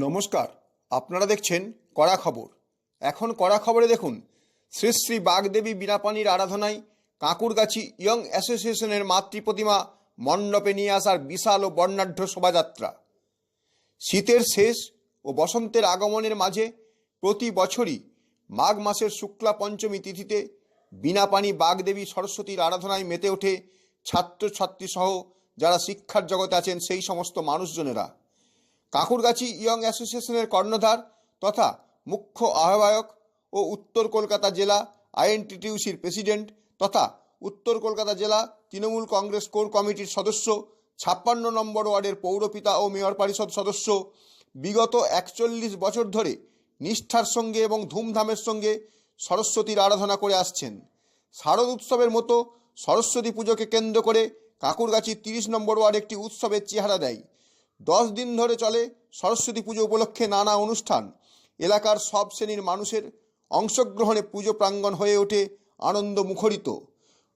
নমস্কার, আপনারা দেখছেন কড়া খবর। এখন কড়া খবরে দেখুন, শ্রী শ্রী বাগদেবী বীণাপাণির আরাধনায় কাঁকুরগাছি ইয়ং অ্যাসোসিয়েশনের মাতৃ প্রতিমা মণ্ডপে নিয়ে আসার বিশাল ও বর্ণাঢ্য শোভাযাত্রা। শীতের শেষ ও বসন্তের আগমনের মাঝে প্রতি বছরই মাঘ মাসের শুক্লা পঞ্চমী তিথিতে বীণাপাণি বাগদেবী সরস্বতীর আরাধনায় মেতে ওঠে ছাত্রছাত্রী সহ যারা শিক্ষার জগতে আছেন সেই সমস্ত মানুষজনেরা। কাঁকুরগাছি ইয়ং অ্যাসোসিয়েশনের কর্ণধার তথা মুখ্য আহ্বায়ক ও উত্তর কলকাতা জেলা আইএনটিটিউসির প্রেসিডেন্ট তথা উত্তর কলকাতা জেলা তৃণমূল কংগ্রেস কোর কমিটির সদস্য, 56 নম্বর ওয়ার্ডের পৌরপিতা ও মেয়র পরিষদ সদস্য বিগত 41 বছর ধরে নিষ্ঠার সঙ্গে এবং ধুমধামের সঙ্গে সরস্বতীর আরাধনা করে আসছেন। শারদ উৎসবের মতো সরস্বতী পুজোকে কেন্দ্র করে কাঁকুরগাছির 30 নম্বর ওয়ার্ড একটি উৎসবের চেহারা দেয়। 10 দিন ধরে চলে সরস্বতী পুজো উপলক্ষে নানা অনুষ্ঠান। এলাকার সব শ্রেণীর মানুষের অংশগ্রহণে পুজো প্রাঙ্গণ হয়ে ওঠে আনন্দ মুখরিত।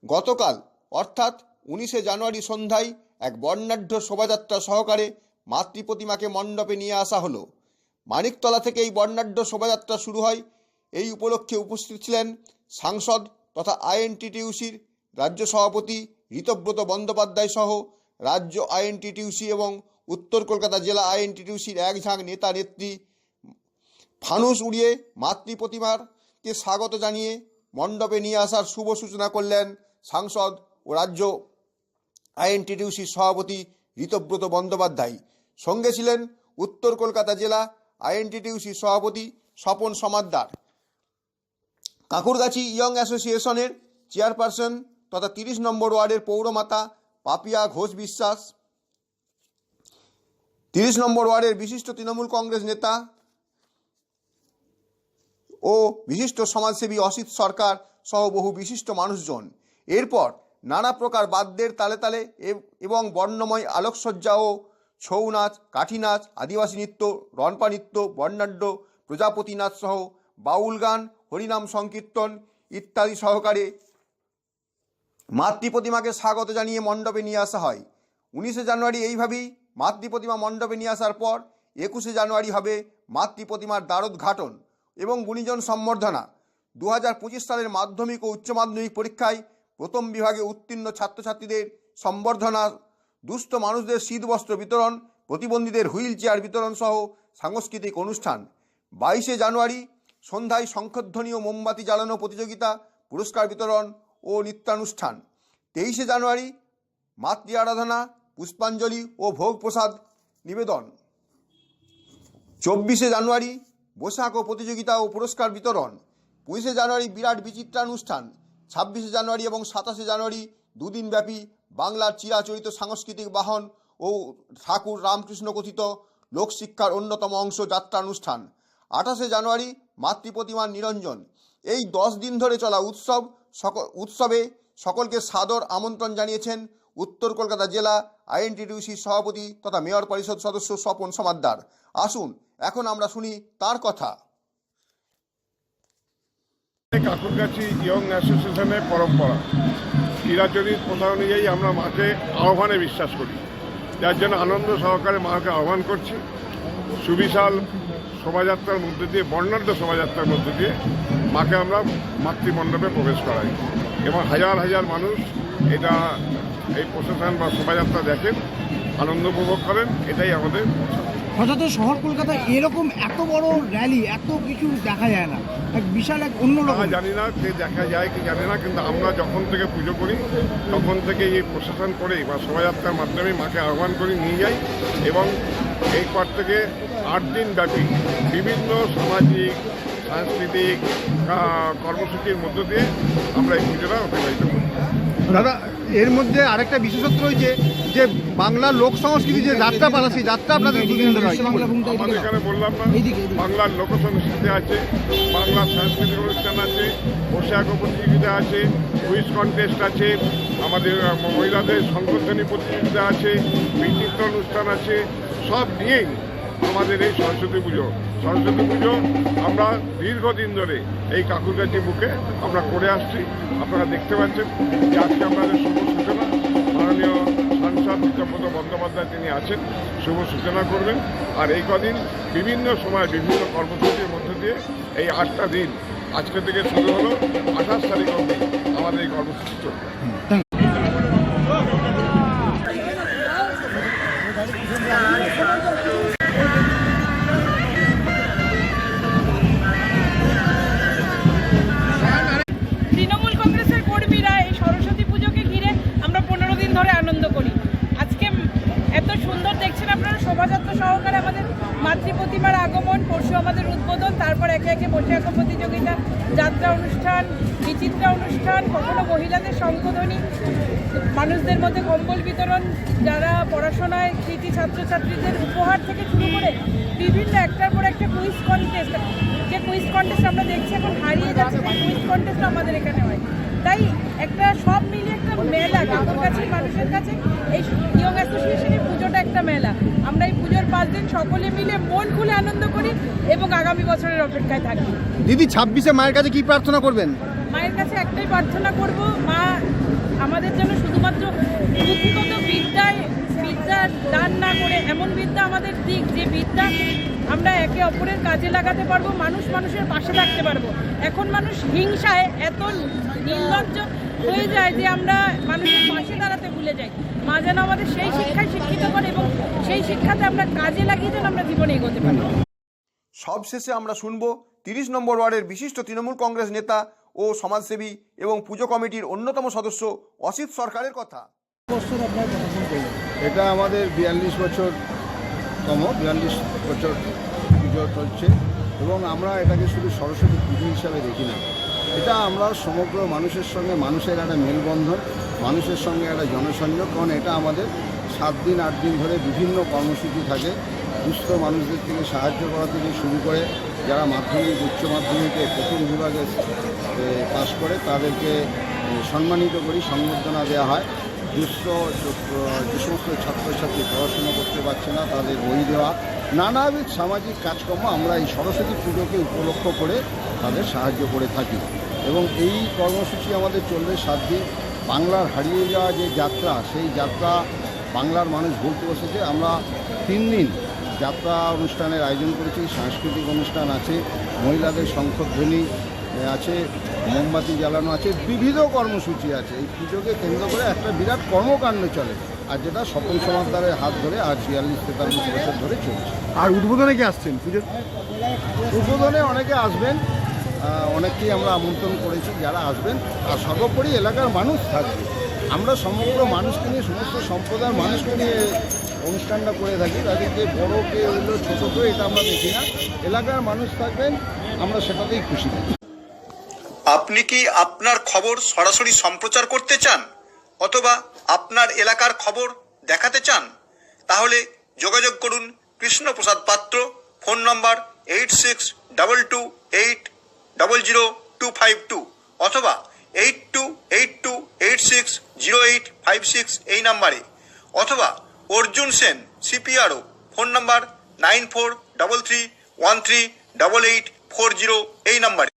গতকাল অর্থাৎ 19শে জানুয়ারি সন্ধ্যায় এক বর্ণাঢ্য শোভাযাত্রা সহকারে মাতৃ প্রতিমাকে মণ্ডপে নিয়ে আসা হলো। মানিকতলা থেকে এই বর্ণাঢ্য শোভাযাত্রা শুরু হয়। এই উপলক্ষে উপস্থিত ছিলেন সাংসদ তথা আইএনটিটিউসির রাজ্য সভাপতি ঋতব্রত বন্দ্যোপাধ্যায় সহ রাজ্য আইএনটিটিউসি এবং উত্তর কলকাতা জেলা আইএনটিটিউসির এক ঝাঁক নেতা নেত্রী। ফানুস উড়িয়ে মাতৃ প্রতিমাকে স্বাগত জানিয়ে মণ্ডপে নিয়ে আসার শুভ সূচনা করলেন সাংসদ ও রাজ্য আইএনটিটিউসির সভাপতি ঋতব্রত বন্দ্যোপাধ্যায়। সঙ্গে ছিলেন উত্তর কলকাতা জেলা আইএনটিটিউসির সভাপতি স্বপন সমাদ্দার, কাঁকুরগাছি ইয়ং অ্যাসোসিয়েশনের চেয়ারপারসন তথা 30 নম্বর ওয়ার্ডের পৌরমাতা পাপিয়া ঘোষ বিশ্বাস, 30 নম্বর ওয়ার্ডের বিশিষ্ট তৃণমূল কংগ্রেস নেতা ও বিশিষ্ট সমাজসেবী অসিত সরকার সহ বহু বিশিষ্ট মানুষজন। এরপর নানা প্রকার বাদ্যের তালে তালে এবং বর্ণময় আলোকসজ্জা ও ছৌ নাচ, কাঠি নাচ, আদিবাসী নৃত্য, রনপা নৃত্য, বর্ণাঢ্য প্রজাপতি নাচ সহ বাউল গান, হরিনাম সংকীর্তন ইত্যাদি সহকারে মাতৃ প্রতিমাকে স্বাগত জানিয়ে মণ্ডপে নিয়ে আসা হয়। 19শে জানুয়ারি এইভাবেই মাতৃ প্রতিমা মণ্ডপে নিয়ে আসার পর 21শে জানুয়ারি হবে মাতৃ প্রতিমার দ্বারোদ্ঘাটন এবং গুণীজন সম্বর্ধনা। 2025 সালের মাধ্যমিক ও উচ্চ মাধ্যমিক পরীক্ষায় প্রথম বিভাগে উত্তীর্ণ ছাত্রছাত্রীদের সম্বর্ধনা, দুস্থ মানুষদের শীতবস্ত্র বিতরণ, প্রতিবন্ধীদের হুইল চেয়ার বিতরণ সহ সাংস্কৃতিক অনুষ্ঠান। 22শে জানুয়ারি সন্ধ্যায় শঙ্খধ্বনি ও মোমবাতি জ্বালানো প্রতিযোগিতা, পুরস্কার বিতরণ ও নৃত্যানুষ্ঠান। 23শে জানুয়ারি মাতৃ আরাধনা, পুষ্পাঞ্জলি ও ভোগ প্রসাদ নিবেদন। 24শে জানুয়ারি বৈশাখ ও প্রতিযোগিতা ও পুরস্কার বিতরণ। 25শে জানুয়ারি বিরাট বিচিত্রানুষ্ঠান। 26শে জানুয়ারি এবং 27শে জানুয়ারি দুদিনব্যাপী বাংলার চিরাচরিত সাংস্কৃতিক বাহন ও ঠাকুর রামকৃষ্ণ কথিত লোকশিক্ষার অন্যতম অংশ যাত্রানুষ্ঠান। 28শে জানুয়ারি মাতৃ প্রতিমার নিরঞ্জন। এই 10 দিন ধরে চলা উৎসবে সকলকে সাদর আমন্ত্রণ জানিয়েছেন উত্তর কলকাতা জেলা আইএনটিটিউসির সভাপতি তথা মেয়র পরিষদ সদস্য স্বপন সমাদ্দার। আসুন এখন আমরা শুনি তার কথা। কাঁকুরগাছি ইয়ং অ্যাসোসিয়েশনের পরম্পরা, চিরাচরিত প্রথা অনুযায়ী আমরা মাকে আহ্বানে বিশ্বাস করি, যার জন্য আনন্দ সহকারে মাকে আহ্বান করছি। সুবিশাল শোভাযাত্রার মধ্যে দিয়ে, বর্ণাঢ্য শোভাযাত্রার মধ্যে দিয়ে মাকে আমরা মাতৃমণ্ডপে প্রবেশ করাই এবং হাজার হাজার মানুষ এই প্রশাসন বা শোভাযাত্রা দেখেন, আনন্দ উপভোগ করেন। এটাই আমাদের সচরাচর শহর কলকাতায় এরকম এত বড় র্যালি, এত কিছু দেখা যায় না, এক বিশাল এক অন্যরকম। জানি না যে দেখা যায় কি জানি না, কিন্তু আমরা যখন থেকে পুজো করি তখন থেকে এই প্রশাসন করেই বা শোভাযাত্রার মাধ্যমে মাকে আহ্বান করি, নিয়ে যাই এবং এই পর থেকে 8 দিন ব্যাপী বিভিন্ন সামাজিক সাংস্কৃতিক কর্মসূচির মধ্য দিয়ে আমরা এই পুজোটা অতিবাহিত করি। দাদা, এর মধ্যে আরেকটা বিশেষত্ব রয়েছে যে বাংলার লোক সংস্কৃতি যে যাত্রা পালা, সেই যাত্রা আপনাদের দুদিন ধরে হয়। আমাদের এখানে বললাম না, বাংলার লোক সংস্কৃতি আছে, বাংলার সাংস্কৃতিক অনুষ্ঠান আছে, পোশাক প্রতিযোগিতা আছে, কুইজ কন্টেস্ট আছে, আমাদের মহিলাদের শঙ্খধ্বনি প্রতিযোগিতা আছে, বিচিত্র অনুষ্ঠান আছে, সব নিয়েই আমাদের এই সরস্বতী পুজো আমরা দীর্ঘদিন ধরে এই কাঁকুরগাছি বুকে আমরা করে আসছি। আপনারা দেখতে পাচ্ছেন যে আজকে আমাদের শুভ সূচনা মাননীয় সাংসদ ঋতব্রত বন্দ্যোপাধ্যায় তিনি আছেন শুভ সূচনা করবেন। আর এই কদিন বিভিন্ন সময় বিভিন্ন কর্মসূচির মধ্যে দিয়ে এই 8টা দিন আজকে থেকে শুরু হলো, 28 তারিখ অবধি আমাদের এই কর্মসূচি চলবে। তৃণমূল কংগ্রেসের কর্মীরা এই সরস্বতী পুজোকে ঘিরে আমরা 15 দিন ধরে আনন্দ করি। আজকে এত সুন্দর দেখছেন আপনারা, শোভাযাত্রা সহকারে আমাদের মাতৃ প্রতিমার আগমন, পরশু আমাদের উদ্বোধন, তারপর একে একে বসে আঁকা প্রতিযোগিতা, যাত্রা অনুষ্ঠান, বিচিত্রা অনুষ্ঠান, কখনো মহিলাদের শঙ্খধ্বনি, মানুষদের মধ্যে কম্বল বিতরণ, যারা পড়াশোনায় কৃতি ছাত্রছাত্রীদের উপহার থেকে শুরু করে বিভিন্ন একটার পর একটা কুইজ কন্টেস্ট, যে কুইজ কন্টেস্ট আমরা দেখছি এখন হারিয়ে যাচ্ছে, সেই কুইজ কন্টেস্ট আমাদের এখানে হয়। তাই একটা সব মিলিয়ে একটা মেলা, কাকুরগাছির মানুষের কাছে এই ইয়ং অ্যাসোসিয়েশনের পুজোটা একটা মেলা। আমরা এই পুজোর 5 দিন সকলে মিলে মন খুলে আনন্দ করি এবং আগামী বছরের অপেক্ষায় থাকি। দিদি 26-এ মায়ের কাছে কি প্রার্থনা করবেন? মায়ের কাছে একটাই প্রার্থনা করব, মা আমাদের যেন শুধুমাত্র পুঁথিগত বিদ্যা দান না করে এমন বিদ্যা আমাদের দিক, যে বিদ্যা আমরা একে অপরের কাজে লাগাতে পারবো, মানুষের পাশে থাকতে পারবো। এখন মানুষ হিংসায় এত নির্লজ্জ হয়ে যায় যে আমরা মানুষের পাশে দাঁড়াতে ভুলে যাই। মা যেন আমাদের সেই শিক্ষায় শিক্ষিত করে এবং সেই শিক্ষাতে আমরা কাজে লাগিয়ে যেন আমরা জীবনে এগোতে পারি। সবশেষে আমরা শুনব 30 নম্বর ওয়ার্ডের বিশিষ্ট তৃণমূল কংগ্রেস নেতা ও সমাজসেবী এবং পুজো কমিটির অন্যতম সদস্য অসিত সরকারের কথা। এটা আমাদের 42 বছর পুজো চলছে এবং আমরা এটাকে শুধু সরস্বতী পুজো হিসাবে দেখি না, এটা আমরা সমগ্র মানুষের সঙ্গে মানুষের একটা মেলবন্ধন, মানুষের সঙ্গে একটা জনসংযোগ। কারণ এটা আমাদের 7 দিন 8 দিন ধরে বিভিন্ন কর্মসূচি থাকে, দুস্থ মানুষদের থেকে সাহায্য করা থেকে শুরু করে যারা মাধ্যমিক উচ্চ মাধ্যমিকে প্রথম বিভাগে পাশ করে তাদেরকে সম্মানিত করি, সংবর্ধনা দেওয়া হয়। দুস্থ যে সমস্ত ছাত্রছাত্রী পড়াশুনো করতে পারছে না তাদের বই দেওয়া, নানাবিধ সামাজিক কাজকর্ম আমরা এই সরস্বতী পুজোকে উপলক্ষ করে তাদের সাহায্য করে থাকি। এবং এই কর্মসূচি আমাদের চলবে 7 দিন। বাংলার হারিয়ে যাওয়া যে যাত্রা, সেই যাত্রা বাংলার মানুষ বলতে বসেছে। আমরা 3 দিন যাত্রা অনুষ্ঠানের আয়োজন করেছি, সাংস্কৃতিক অনুষ্ঠান আছে, মহিলাদের শঙ্খধ্বনি আছে, মোমবাতি জ্বালানো আছে, বিবিধ কর্মসূচি আছে। এই পুজোকে কেন্দ্র করে একটা বিরাট কর্মকাণ্ড চলে, আর যেটা স্বপন সমাদ্দারের হাত ধরে আজ 42-43 বছর ধরে চলছে। আর উদ্বোধনে কি আসছেন পুজোর? উদ্বোধনে অনেকে আসবেন, অনেককেই আমরা আমন্ত্রণ করেছি যারা আসবেন। আর সর্বোপরি এলাকার মানুষ থাকবে। আমরা সমগ্র মানুষকে নিয়ে, সমস্ত সম্প্রদায়ের মানুষকে নিয়ে অনুষ্ঠানটা করে থাকি। তাদেরকে বড় কে হলো ছোটো কেউ এটা আমরা দেখি না, এলাকার মানুষ থাকবেন, আমরা সেটাতেই খুশি থাকি। আপনি কি আপনার খবর সরাসরি সম্প্রচার করতে চান অথবা আপনার এলাকার খবর দেখাতে চান? তাহলে যোগাযোগ করুন কৃষ্ণপ্রসাদ পাত্র, ফোন নম্বর 8622800252 অথবা 8282860856 এই নাম্বারে, অথবা অর্জুন সেন CPRO, ফোন নম্বর 9433138840 এই নাম্বারে।